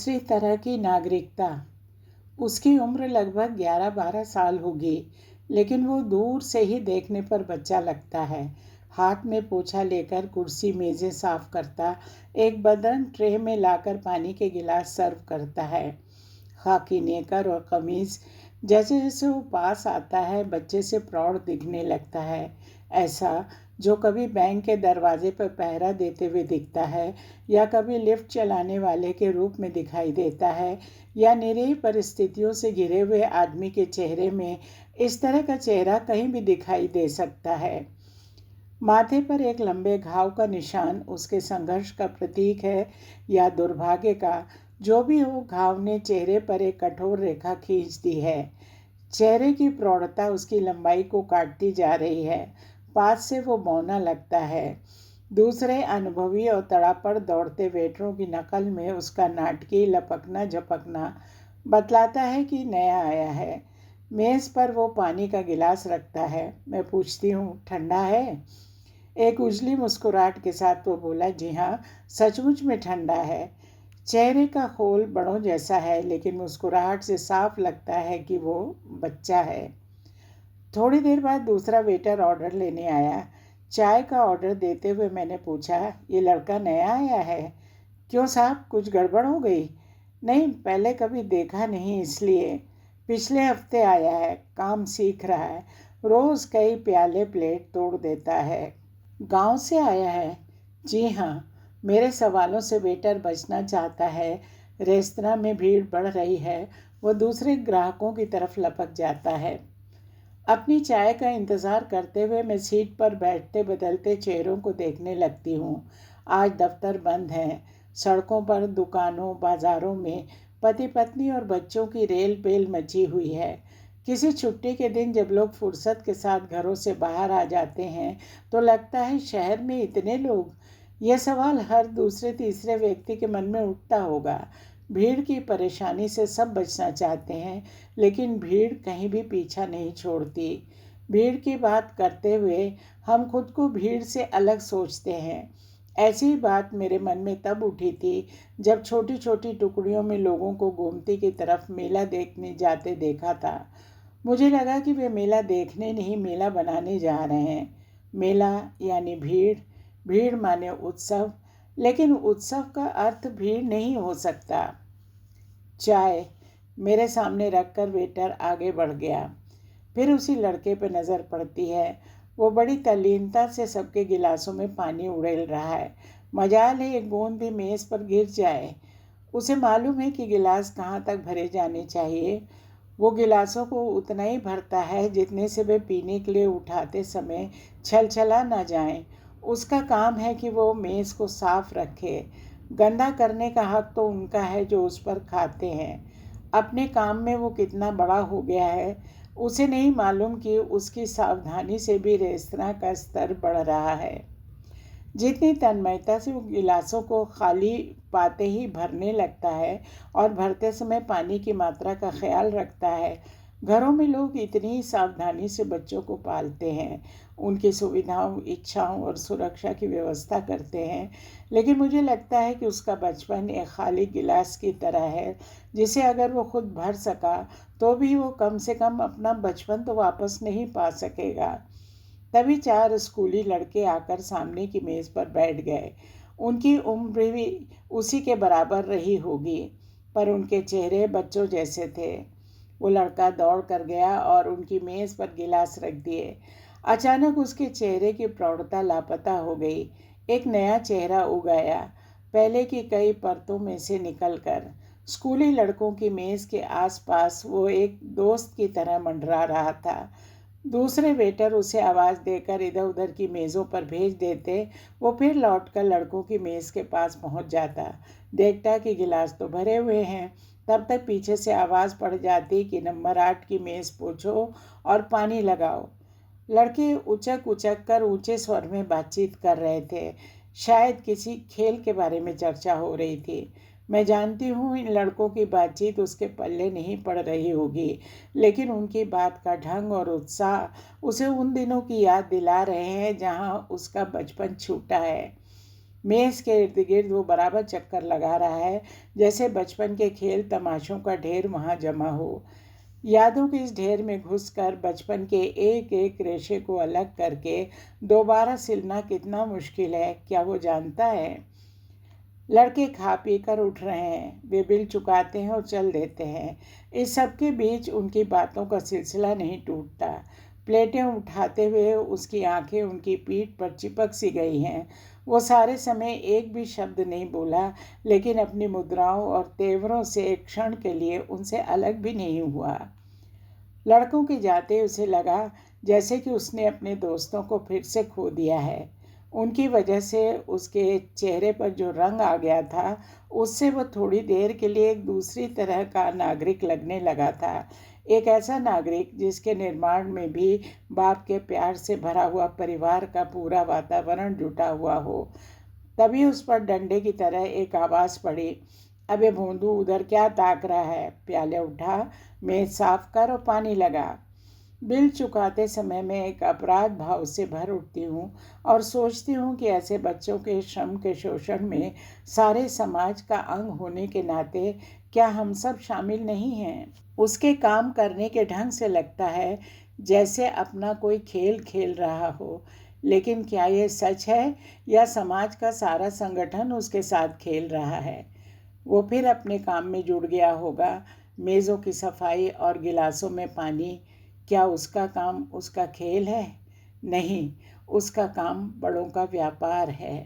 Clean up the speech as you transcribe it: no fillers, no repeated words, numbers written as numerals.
दूसरी तरह की नागरिकता। उसकी उम्र लगभग 11-12 साल होगी, लेकिन वो दूर से ही देखने पर बच्चा लगता है। हाथ में पोछा लेकर कुर्सी मेज़ें साफ करता, एक बर्तन ट्रे में लाकर पानी के गिलास सर्व करता है। खाकी नेकर और कमीज़। जैसे जैसे वो पास आता है, बच्चे से प्रौढ़ दिखने लगता है। ऐसा जो कभी बैंक के दरवाजे पर पहरा देते हुए दिखता है, या कभी लिफ्ट चलाने वाले के रूप में दिखाई देता है, या निरीह परिस्थितियों से घिरे हुए आदमी के चेहरे में इस तरह का चेहरा कहीं भी दिखाई दे सकता है। माथे पर एक लंबे घाव का निशान उसके संघर्ष का प्रतीक है या दुर्भाग्य का। जो भी हो, घाव ने चेहरे पर एक कठोर रेखा खींच दी है। चेहरे की प्रौढ़ता उसकी लंबाई को काटती जा रही है। पास से वो बौना लगता है। दूसरे अनुभवी और तड़ापड़ दौड़ते वेटरों की नकल में उसका नाटकीय लपकना झपकना बतलाता है कि नया आया है। मेज़ पर वो पानी का गिलास रखता है। मैं पूछती हूँ, ठंडा है? एक उजली मुस्कुराहट के साथ वो बोला, जी हाँ, सचमुच में ठंडा है। चेहरे का खोल बड़ों जैसा है, लेकिन मुस्कुराहट से साफ लगता है कि वो बच्चा है। थोड़ी देर बाद दूसरा वेटर ऑर्डर लेने आया। चाय का ऑर्डर देते हुए मैंने पूछा, ये लड़का नया आया है? क्यों साहब, कुछ गड़बड़ हो गई? नहीं, पहले कभी देखा नहीं इसलिए। पिछले हफ्ते आया है, काम सीख रहा है, रोज़ कई प्याले प्लेट तोड़ देता है। गांव से आया है? जी हाँ। मेरे सवालों से वेटर बचना चाहता है। रेस्तरां में भीड़ बढ़ रही है। वो दूसरे ग्राहकों की तरफ लपक जाता है। अपनी चाय का इंतज़ार करते हुए मैं सीट पर बैठते बदलते चेहरों को देखने लगती हूँ। आज दफ्तर बंद हैं। सड़कों पर, दुकानों, बाज़ारों में पति पत्नी और बच्चों की रेल पेल मची हुई है। किसी छुट्टी के दिन जब लोग फुर्सत के साथ घरों से बाहर आ जाते हैं, तो लगता है शहर में इतने लोग। यह सवाल हर दूसरे तीसरे व्यक्ति के मन में उठता होगा। भीड़ की परेशानी से सब बचना चाहते हैं, लेकिन भीड़ कहीं भी पीछा नहीं छोड़ती। भीड़ की बात करते हुए हम खुद को भीड़ से अलग सोचते हैं। ऐसी बात मेरे मन में तब उठी थी जब छोटी छोटी टुकड़ियों में लोगों को गोमती की तरफ मेला देखने जाते देखा था। मुझे लगा कि वे मेला देखने नहीं, मेला बनाने जा रहे हैं। मेला यानी भीड़, भीड़ माने उत्सव, लेकिन उत्सव का अर्थ भीड़ नहीं हो सकता। चाय मेरे सामने रखकर वेटर आगे बढ़ गया। फिर उसी लड़के पर नज़र पड़ती है। वो बड़ी तल्लीनता से सबके गिलासों में पानी उड़ेल रहा है। मजाल है एक बूंद भी मेज़ पर गिर जाए। उसे मालूम है कि गिलास कहाँ तक भरे जाने चाहिए। वो गिलासों को उतना ही भरता है जितने से वे पीने के लिए उठाते समय छलछला ना जाएं। उसका काम है कि वो मेज़ को साफ रखे। गंदा करने का हक तो उनका है जो उस पर खाते हैं। अपने काम में वो कितना बड़ा हो गया है, उसे नहीं मालूम कि उसकी सावधानी से भी रेस्तरां का स्तर बढ़ रहा है। जितनी तन्मयता से वो गिलासों को खाली पाते ही भरने लगता है और भरते समय पानी की मात्रा का ख्याल रखता है। घरों में लोग इतनी ही सावधानी से बच्चों को पालते हैं, उनकी सुविधाओं, इच्छाओं और सुरक्षा की व्यवस्था करते हैं, लेकिन मुझे लगता है कि उसका बचपन एक खाली गिलास की तरह है, जिसे अगर वो खुद भर सका तो भी वो कम से कम अपना बचपन तो वापस नहीं पा सकेगा। तभी 4 स्कूली लड़के आकर सामने की मेज़ पर बैठ गए। उनकी उम्र भी उसी के बराबर रही होगी, पर उनके चेहरे बच्चों जैसे थे। वो लड़का दौड़ कर गया और उनकी मेज़ पर गिलास रख दिए। अचानक उसके चेहरे की प्रौढ़ता लापता हो गई। एक नया चेहरा उग आया, पहले की कई परतों में से निकलकर। स्कूली लड़कों की मेज़ के आसपास वो एक दोस्त की तरह मंडरा रहा था। दूसरे वेटर उसे आवाज़ देकर इधर उधर की मेज़ों पर भेज देते। वो फिर लौटकर लड़कों की मेज़ के पास पहुंच जाता, देखता कि गिलास तो भरे हुए हैं। तब तक पीछे से आवाज़ पड़ जाती कि नंबर 8 की मेज़ पोंछो और पानी लगाओ। लड़के उचक उचक कर ऊंचे स्वर में बातचीत कर रहे थे। शायद किसी खेल के बारे में चर्चा हो रही थी। मैं जानती हूँ इन लड़कों की बातचीत उसके पल्ले नहीं पड़ रही होगी, लेकिन उनकी बात का ढंग और उत्साह उसे उन दिनों की याद दिला रहे हैं जहाँ उसका बचपन छूटा है। मेज़ के इर्द गिर्द वो बराबर चक्कर लगा रहा है, जैसे बचपन के खेल तमाशों का ढेर वहाँ जमा हो। यादों के इस ढेर में घुसकर बचपन के एक एक रेशे को अलग करके दोबारा सिलना कितना मुश्किल है, क्या वो जानता है? लड़के खा पी कर उठ रहे हैं, वे बिल चुकाते हैं और चल देते हैं। इस सब के बीच उनकी बातों का सिलसिला नहीं टूटता। प्लेटें उठाते हुए उसकी आंखें उनकी पीठ पर चिपक सी गई हैं। वो सारे समय एक भी शब्द नहीं बोला, लेकिन अपनी मुद्राओं और तेवरों से एक क्षण के लिए उनसे अलग भी नहीं हुआ। लड़कों के जाते उसे लगा जैसे कि उसने अपने दोस्तों को फिर से खो दिया है। उनकी वजह से उसके चेहरे पर जो रंग आ गया था, उससे वह थोड़ी देर के लिए एक दूसरी तरह का नागरिक लगने लगा था। एक ऐसा नागरिक जिसके निर्माण में भी बाप के प्यार से भरा हुआ परिवार का पूरा वातावरण जुटा हुआ हो। तभी उस पर डंडे की तरह एक आवाज़ पड़ी, अबे भोंदू, उधर क्या ताक रहा है? प्याले उठा, मेज साफ कर और पानी लगा। बिल चुकाते समय मैं एक अपराध भाव से भर उठती हूँ और सोचती हूँ कि ऐसे बच्चों के श्रम के शोषण में सारे समाज का अंग होने के नाते क्या हम सब शामिल नहीं हैं? उसके काम करने के ढंग से लगता है जैसे अपना कोई खेल खेल रहा हो। लेकिन क्या ये सच है या समाज का सारा संगठन उसके साथ खेल रहा है? वो फिर अपने काम में जुड़ गया होगा। मेज़ों की सफाई और गिलासों में पानी, क्या उसका काम उसका खेल है? नहीं, उसका काम बड़ों का व्यापार है।